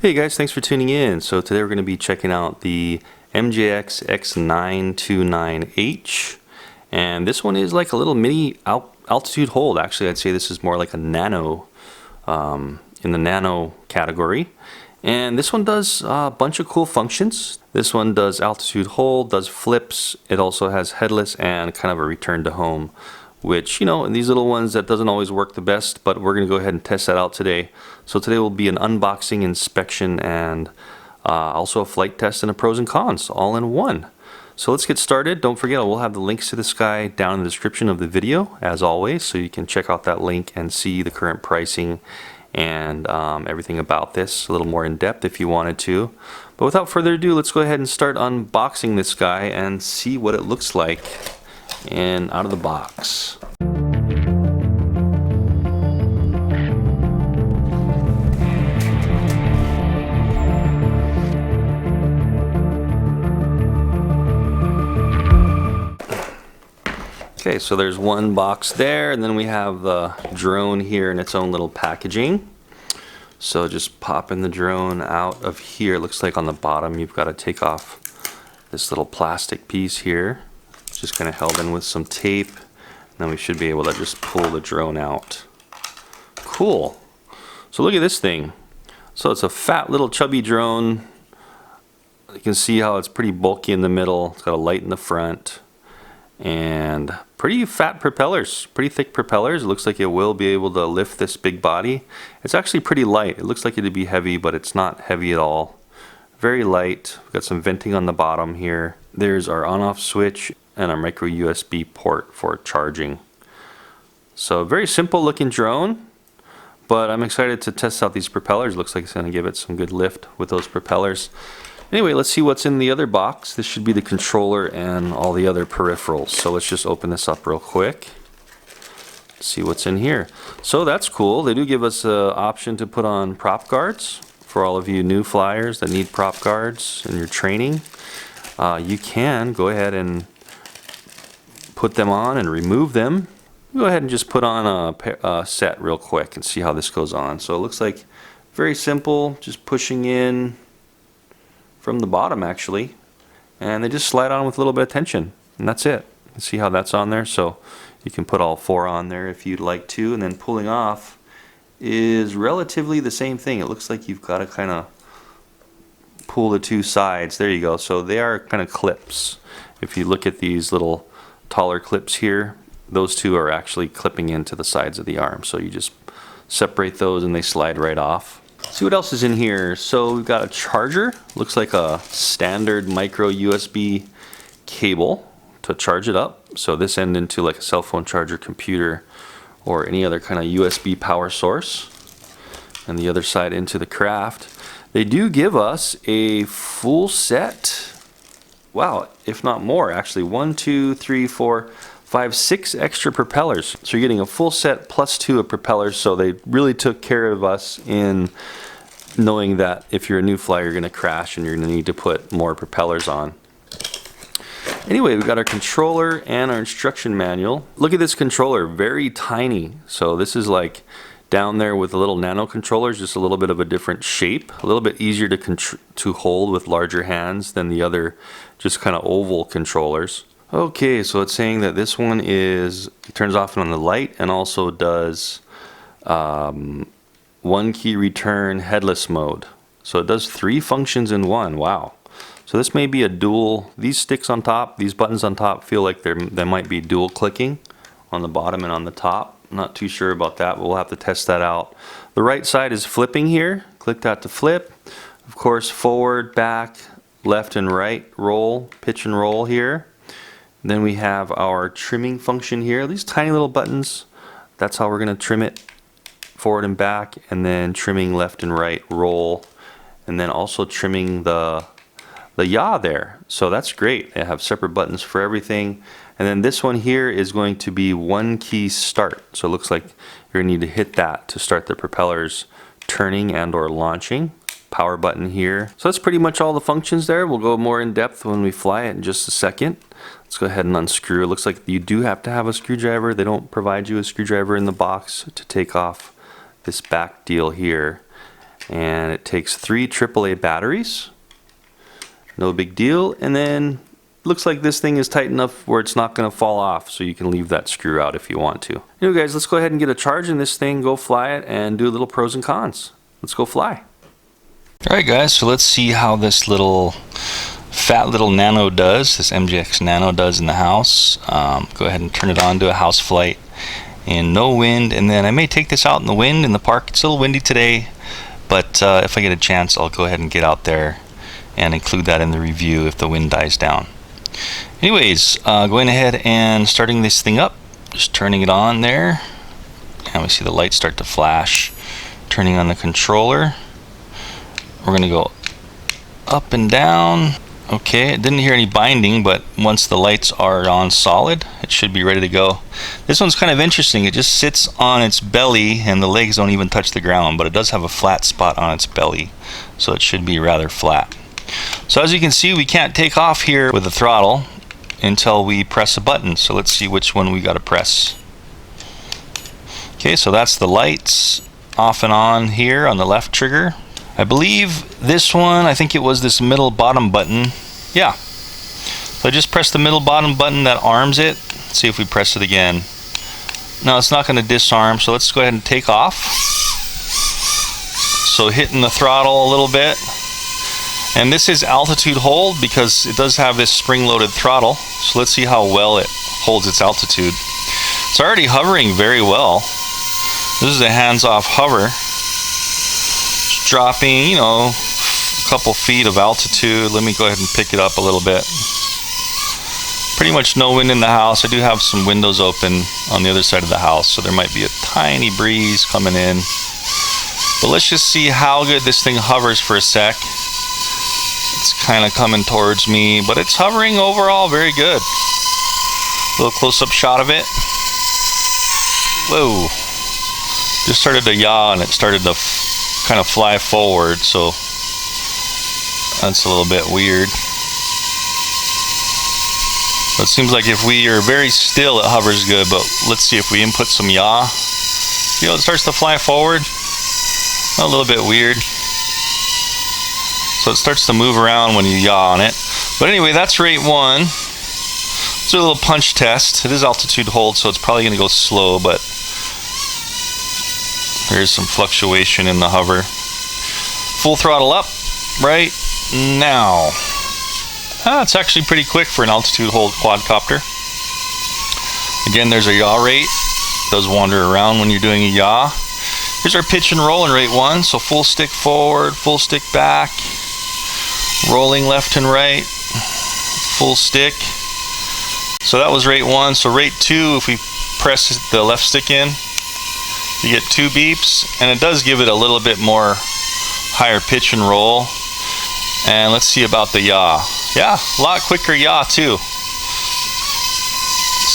Hey guys, thanks for tuning in. So today we're going to be checking out the MJX X929H, and this one is like a little mini altitude hold. Actually, I'd say this is more like a Nano, in the Nano category. And this one does a bunch of cool functions. This one does altitude hold, does flips. It also has headless and kind of a return to home, which, you know, in these little ones, that doesn't always work the best, but we're going to go ahead and test that out today. So today will be an unboxing, inspection, and also a flight test and a pros and cons all in one. So let's get started. Don't forget, we'll have the links to this guy down in the description of the video, as always, so you can check out that link and see the current pricing and everything about this a little more in depth if you wanted to. But without further ado, let's go ahead and start unboxing this guy and see what it looks like and out of the box. Okay, so there's one box there, and then we have the drone here in its own little packaging. So just popping the drone out of here. It looks like on the bottom you've got to take off this little plastic piece here. It's just kind of held in with some tape, and then we should be able to just pull the drone out. Cool. So look at this thing. So it's a fat little chubby drone. You can see how it's pretty bulky in the middle. It's got a light in the front and pretty fat propellers, pretty thick propellers. It looks like it will be able to lift this big body. It's actually pretty light. It looks like it'd be heavy, but it's not heavy at all. Very light. We've got some venting on the bottom here. There's our on-off switch and our micro USB port for charging. So very simple looking drone, but I'm excited to test out these propellers. Looks like it's going to give it some good lift with those propellers. Anyway, let's see what's in the other box. This should be the controller and all the other peripherals. So let's just open this up real quick. See what's in here. So that's cool. They do give us an option to put on prop guards for all of you new flyers that need prop guards in your training. You can go ahead and put them on and remove them. Go ahead and just put on a set real quick and see how this goes on. So it looks like very simple, just pushing in from the bottom actually, and they just slide on with a little bit of tension, and that's it. You can see how that's on there, so you can put all four on there if you'd like to, and then pulling off is relatively the same thing. It looks like you've got to kind of pull the two sides. There you go. So they are kind of clips. If you look at these little taller clips here, those two are actually clipping into the sides of the arm, so you just separate those and they slide right off. See what else is in here. So we've got a charger. Looks like a standard micro USB cable to charge it up. So this end into like a cell phone charger, computer, or any other kind of USB power source. And the other side into the craft. They do give us a full set. Wow, if not more actually. 1, 2, 3, 4, 5, 6 extra propellers. So you're getting a full set plus 2 of propellers. So they really took care of us in knowing that if you're a new flyer, you're going to crash and you're going to need to put more propellers on. Anyway, we've got our controller and our instruction manual. Look at this controller, very tiny. So this is like down there with the little Nano controllers, just a little bit of a different shape, a little bit easier to hold with larger hands than the other just kind of oval controllers. Okay, so it's saying that this one it turns off on the light and also does one key return headless mode. So it does 3 functions in one. Wow. So this may be a dual. These sticks on top, these buttons on top feel like they might be dual clicking on the bottom and on the top. I'm not too sure about that, but we'll have to test that out. The right side is flipping here. Click that to flip. Of course, forward, back, left and right roll, pitch and roll here. Then we have our trimming function here. These tiny little buttons, that's how we're going to trim it forward and back, and then trimming left and right roll, and then also trimming the yaw there. So that's great. They have separate buttons for everything. And then this one here is going to be one key start. So it looks like you're going to need to hit that to start the propellers turning and or launching. Power button here. So that's pretty much all the functions there. We'll go more in depth when we fly it in just a second. Let's go ahead and unscrew. It looks like you do have to have a screwdriver. They don't provide you a screwdriver in the box to take off this back deal here. And it takes 3 AAA batteries. No big deal. And then looks like this thing is tight enough where it's not going to fall off, so you can leave that screw out if you want to. Anyway guys, let's go ahead and get a charge in this thing, go fly it, and do a little pros and cons. Let's go fly. Alright guys, so let's see how this little fat little Nano does, this MJX Nano does in the house. Go ahead and turn it on to a house flight in no wind, and then I may take this out in the wind in the park. It's a little windy today, but if I get a chance, I'll go ahead and get out there and include that in the review if the wind dies down. Anyways, going ahead and starting this thing up, just turning it on there, and we see the lights start to flash. Turning on the controller, we're going to go up and down. Okay, it didn't hear any binding, but once the lights are on solid, it should be ready to go. This one's kind of interesting. It just sits on its belly and the legs don't even touch the ground, but it does have a flat spot on its belly, so it should be rather flat. So as you can see, we can't take off here with the throttle until we press a button. So let's see which one we got to press. Okay, so that's the lights off and on here on the left trigger. I believe this one, I think it was this middle bottom button. Yeah. So I just press the middle bottom button that arms it. Let's see if we press it again. No, it's not going to disarm, so let's go ahead and take off. So hitting the throttle a little bit. And this is altitude hold because it does have this spring-loaded throttle. So let's see how well it holds its altitude. It's already hovering very well. This is a hands-off hover. It's dropping, you know, a couple feet of altitude. Let me go ahead and pick it up a little bit. Pretty much no wind in the house. I do have some windows open on the other side of the house, so there might be a tiny breeze coming in. But let's just see how good this thing hovers for a sec. It's kind of coming towards me, but it's hovering overall very good. A little close-up shot of it. Whoa. Just started to yaw and it started to kind of fly forward, so that's a little bit weird. But it seems like if we are very still, it hovers good, but let's see if we input some yaw. You know, it starts to fly forward. A little bit weird. So it starts to move around when you yaw on it. But anyway, that's rate 1. Let's do a little punch test. It is altitude hold, so it's probably going to go slow, but there's some fluctuation in the hover. Full throttle up right now. It's actually pretty quick for an altitude hold quadcopter. Again, there's a yaw rate. It does wander around when you're doing a yaw. Here's our pitch and roll in rate 1. So full stick forward, full stick back. Rolling left and right, full stick. So that was rate 1. So rate 2, if we press the left stick in, you get 2 beeps, and it does give it a little bit more higher pitch and roll. And let's see about the yaw. Yeah, a lot quicker yaw too.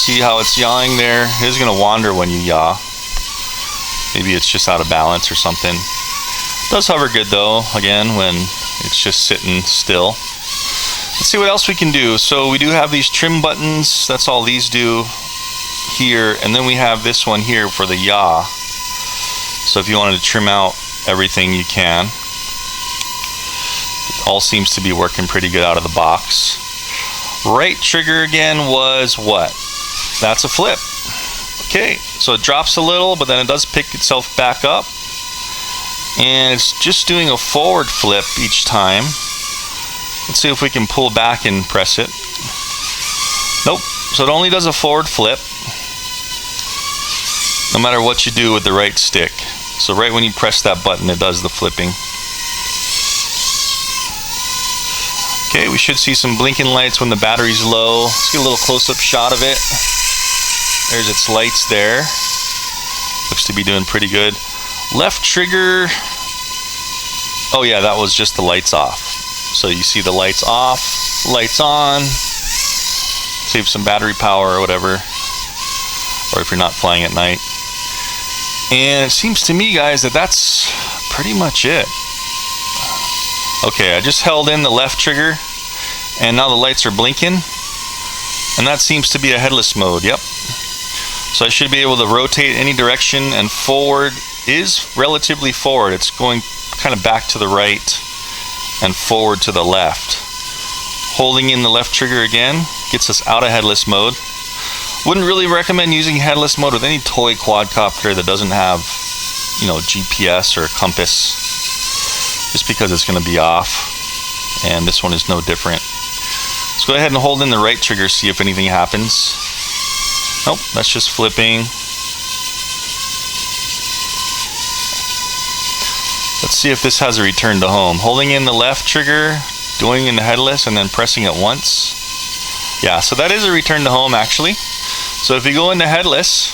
See how it's yawing there? It is going to wander when you yaw. Maybe it's just out of balance or something. It does hover good though, again, when it's just sitting still. Let's see what else we can do. So we do have these trim buttons. That's all these do here. And then we have this one here for the yaw. So if you wanted to trim out everything, you can. It all seems to be working pretty good out of the box. Right trigger again was what? That's a flip. Okay, so it drops a little, but then it does pick itself back up. And it's just doing a forward flip each time. Let's see if we can pull back and press it. Nope, so it only does a forward flip, no matter what you do with the right stick. So right when you press that button, it does the flipping. Okay, we should see some blinking lights when the battery's low. Let's get a little close-up shot of it. There's its lights there. Looks to be doing pretty good. Left trigger. Oh yeah, that was just the lights off. So you see the lights off, lights on. Save some battery power or whatever. Or if you're not flying at night. And it seems to me, guys, that that's pretty much it. Okay, I just held in the left trigger and now the lights are blinking. And that seems to be a headless mode, yep. So I should be able to rotate any direction, and forward is relatively forward. It's going kind of back to the right and forward to the left. Holding in the left trigger again gets us out of headless mode. Wouldn't really recommend using headless mode with any toy quadcopter that doesn't have, you know, GPS or compass, just because it's going to be off, and this one is no different. Let's go ahead and hold in the right trigger, see if anything happens. Nope, that's just flipping. Let's see if this has a return to home. Holding in the left trigger, going into headless, and then pressing it once. Yeah, so that is a return to home actually. So if you go into headless,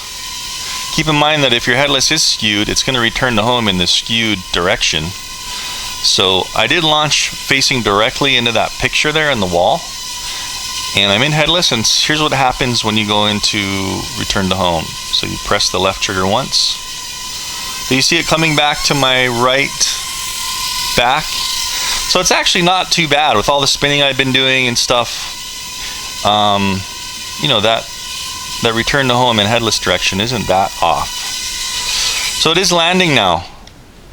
keep in mind that if your headless is skewed, it's going to return to home in the skewed direction. So I did launch facing directly into that picture there on the wall, and I'm in headless, and here's what happens when you go into return to home. So you press the left trigger once. So you see it coming back to my right back. So it's actually not too bad with all the spinning I've been doing and stuff. You know, that return to home in headless direction isn't that off. So it is landing now.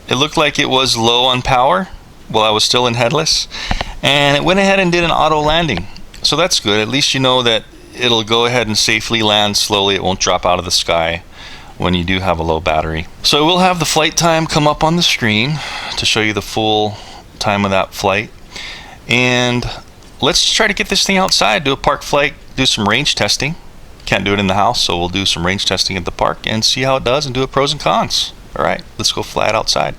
It looked like it was low on power while I was still in headless, and it went ahead and did an auto landing. So that's good. At least you know that it'll go ahead and safely land slowly. It won't drop out of the sky when you do have a low battery. So we'll have the flight time come up on the screen to show you the full time of that flight. And let's try to get this thing outside, do a park flight, do some range testing. Can't do it in the house, so we'll do some range testing at the park and see how it does and do a pros and cons. All right, let's go fly it outside.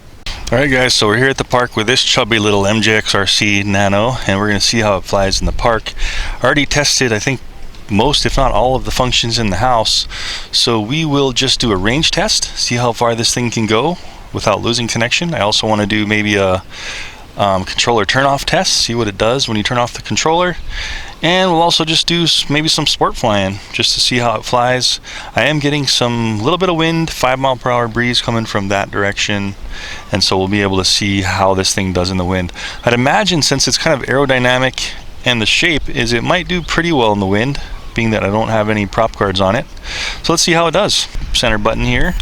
All right guys, so we're here at the park with this chubby little MJX RC Nano, and we're gonna see how it flies in the park. I already tested, I think, most if not all of the functions in the house, so we will just do a range test, see how far this thing can go without losing connection. I also want to do maybe a controller turn-off test, see what it does when you turn off the controller, and we'll also just do maybe some sport flying just to see how it flies. I am getting some little bit of wind, 5-mile-per-hour breeze coming from that direction, and so we'll be able to see how this thing does in the wind. I'd imagine, since it's kind of aerodynamic and the shape is, it might do pretty well in the wind, being that I don't have any prop guards on it. So let's see how it does. Center button here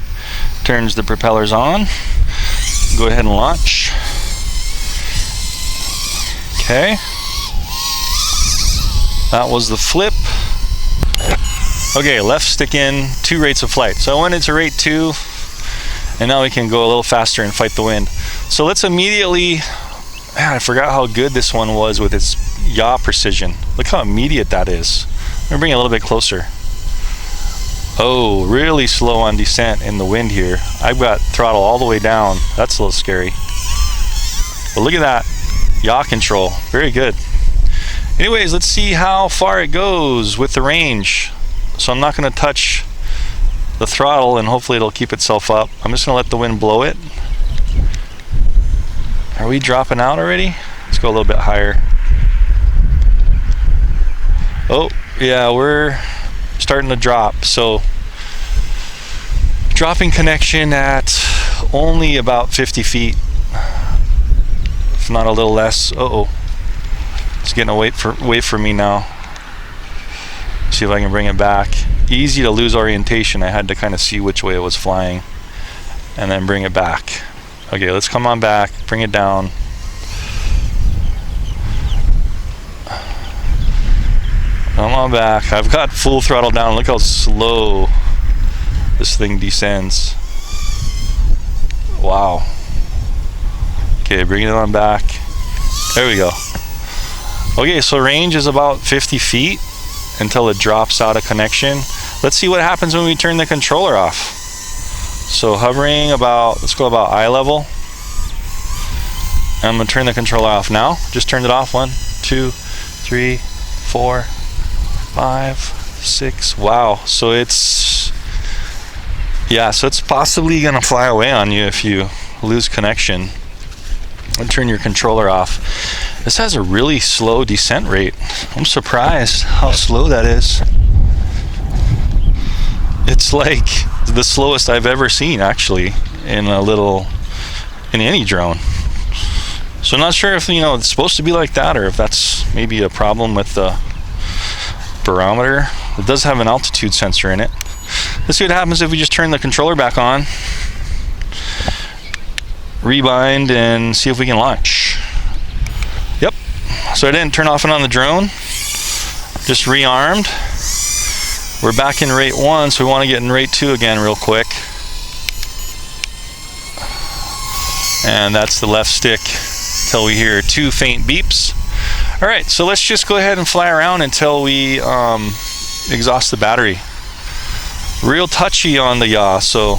turns the propellers on. Go ahead and launch. Okay, that was the flip. Okay, left stick in, 2 rates of flight. So I went into rate 2, and now we can go a little faster and fight the wind. So let's immediately, man, I forgot how good this one was with its yaw precision. Look how immediate that is. Let me bring it a little bit closer. Oh, really slow on descent in the wind here. I've got throttle all the way down. That's a little scary. But look at that. Yaw control, very good. Anyways, let's see how far it goes with the range. So I'm not going to touch the throttle, and hopefully it'll keep itself up. I'm just going to let the wind blow it. Are we dropping out already? Let's go a little bit higher. Oh, yeah, we're starting to drop. So dropping connection at only about 50 feet. If not a little less. Uh-oh. It's getting away from me now. See if I can bring it back. Easy to lose orientation. I had to kind of see which way it was flying and then bring it back. Okay, let's come on back, bring it down. Come on back. I've got full throttle down. Look how slow this thing descends. Wow. Okay, bring it on back. There we go. Okay, so range is about 50 feet until it drops out of connection. Let's see what happens when we turn the controller off. So hovering about, let's go about eye level. I'm gonna turn the controller off now. Just turned it off. 1, 2, 3, 4, 5, 6. Wow. So it's, yeah, so it's possibly gonna fly away on you if you lose connection and turn your controller off. This has a really slow descent rate. I'm surprised how slow that is. It's like the slowest I've ever seen, actually, in any drone. So I'm not sure if, it's supposed to be like that, or if that's maybe a problem with the barometer. It does have an altitude sensor in it. Let's see what happens if we just turn the controller back on. rebind and see if we can launch. Yep, so I didn't turn off and on the drone, just rearmed. We're back in rate 1, so we want to get in rate 2 again real quick. And that's the left stick till we hear 2 faint beeps. All right, so let's just go ahead and fly around until we exhaust the battery. Real touchy on the yaw, so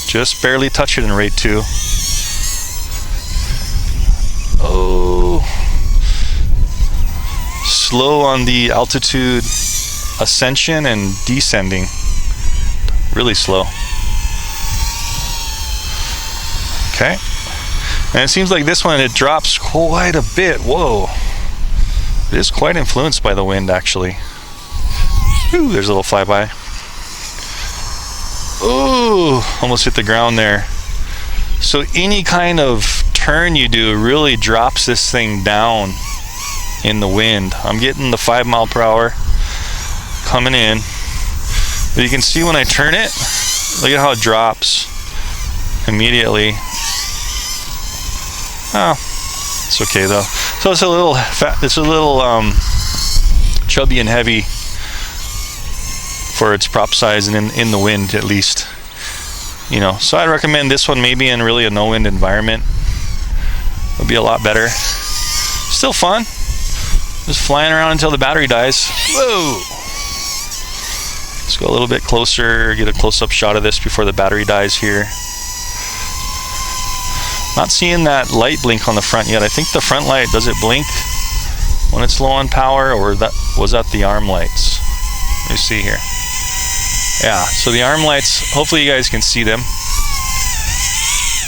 just barely touch it in rate 2. Oh, slow on the altitude ascension and descending, really slow. Okay, and it seems like this one, it drops quite a bit. Whoa, it is quite influenced by the wind actually. Ooh, there's a little flyby. Ooh, almost hit the ground there. So any kind of turn you do really drops this thing down in the wind. I'm getting the 5 mile per hour coming in, but you can see when I turn it, look at how it drops immediately. Oh, it's okay though. So it's a little chubby and heavy for its prop size and in the wind at least, you know. So I'd recommend this one maybe in really a no wind environment. It'll be a lot better. Still fun, just flying around until the battery dies. Whoa. Let's go a little bit closer, get a close-up shot of this before the battery dies here. Not seeing that light blink on the front yet. I think the front light, does it blink when it's low on power, or was that the arm lights? Let me see here. Yeah, so the arm lights, hopefully you guys can see them.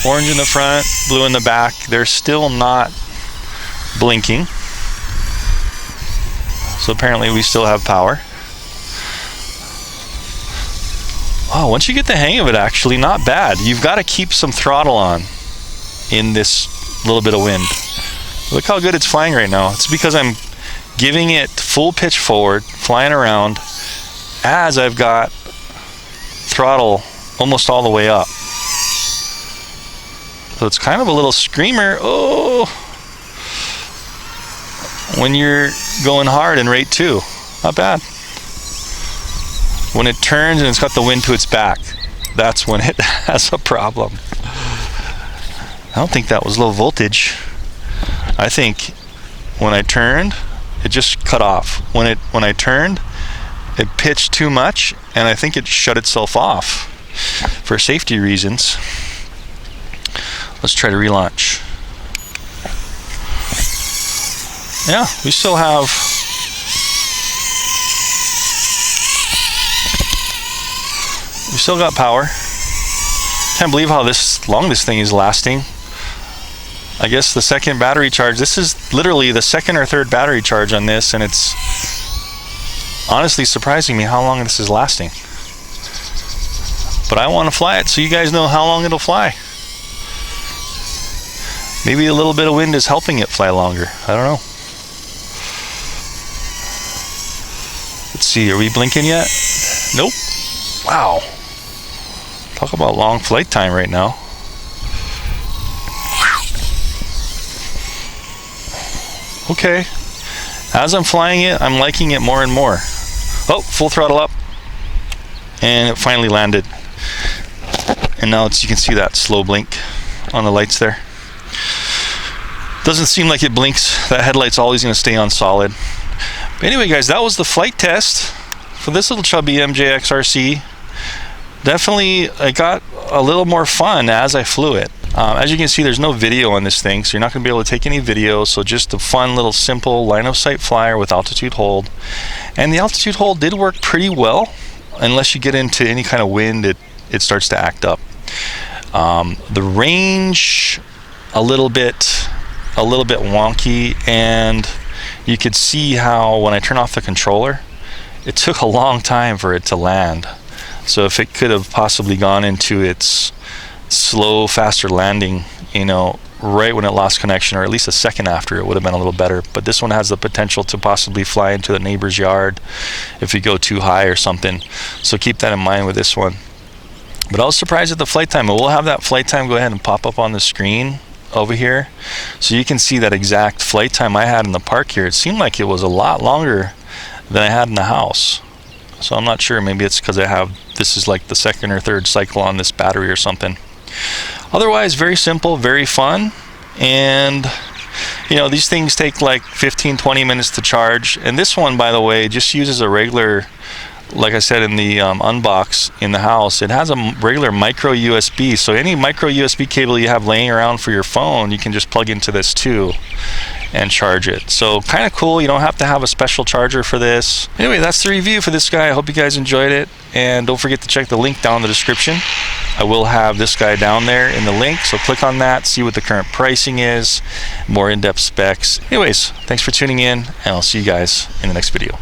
Orange in the front, blue in the back. They're still not blinking. So apparently we still have power. Oh, once you get the hang of it, actually, not bad. You've got to keep some throttle on in this little bit of wind. Look how good it's flying right now. It's because I'm giving it full pitch forward, flying around, as I've got throttle almost all the way up. So it's kind of a little screamer. Oh, when you're going hard in rate 2, not bad. When it turns and it's got the wind to its back, that's when it has a problem. I don't think that was low voltage. I think when I turned, it just cut off. When I turned, it pitched too much, and I think it shut itself off for safety reasons. Let's try to relaunch. Yeah, we still have got power. Can't believe how long this thing is lasting. I guess the second battery charge, this is literally the second or third battery charge on this, and it's honestly surprising me how long this is lasting. But I want to fly it so you guys know how long it'll fly. Maybe a little bit of wind is helping it fly longer. I don't know. Let's see, are we blinking yet? Nope. Wow. Talk about long flight time right now. Okay. As I'm flying it, I'm liking it more and more. Oh, full throttle up. And it finally landed. And now you can see that slow blink on the lights there. Doesn't seem like it blinks. That headlight's always going to stay on solid. But anyway, guys, that was the flight test for this little chubby MJX RC. Definitely, I got a little more fun as I flew it. As you can see, there's no video on this thing, so you're not going to be able to take any video. So just a fun little simple line of sight flyer with altitude hold. And the altitude hold did work pretty well. Unless you get into any kind of wind, it starts to act up. The range, a little bit wonky, and you could see how when I turn off the controller, it took a long time for it to land. So if it could have possibly gone into its slow, faster landing, you know, right when it lost connection, or at least a second after, it would have been a little better. But this one has the potential to possibly fly into the neighbor's yard if you go too high or something. So keep that in mind with this one. But I was surprised at the flight time. We'll have that flight time go ahead and pop up on the screen over here, so you can see that exact flight time I had in the park here. It seemed like it was a lot longer than I had in the house. So I'm not sure, maybe it's because this is like the second or third cycle on this battery or something. Otherwise, very simple, very fun. And you know, these things take like 15-20 minutes to charge. And this one, by the way, just uses a regular, like I said in the unbox in the house, it has a regular micro USB. So any micro USB cable you have laying around for your phone, you can just plug into this too and charge it. So kind of cool. You don't have to have a special charger for this. Anyway, that's the review for this guy. I hope you guys enjoyed it, and don't forget to check the link down in the description. I will have this guy down there in the link, so click on that, see what the current pricing is, more in-depth specs. Anyways, thanks for tuning in, and I'll see you guys in the next video.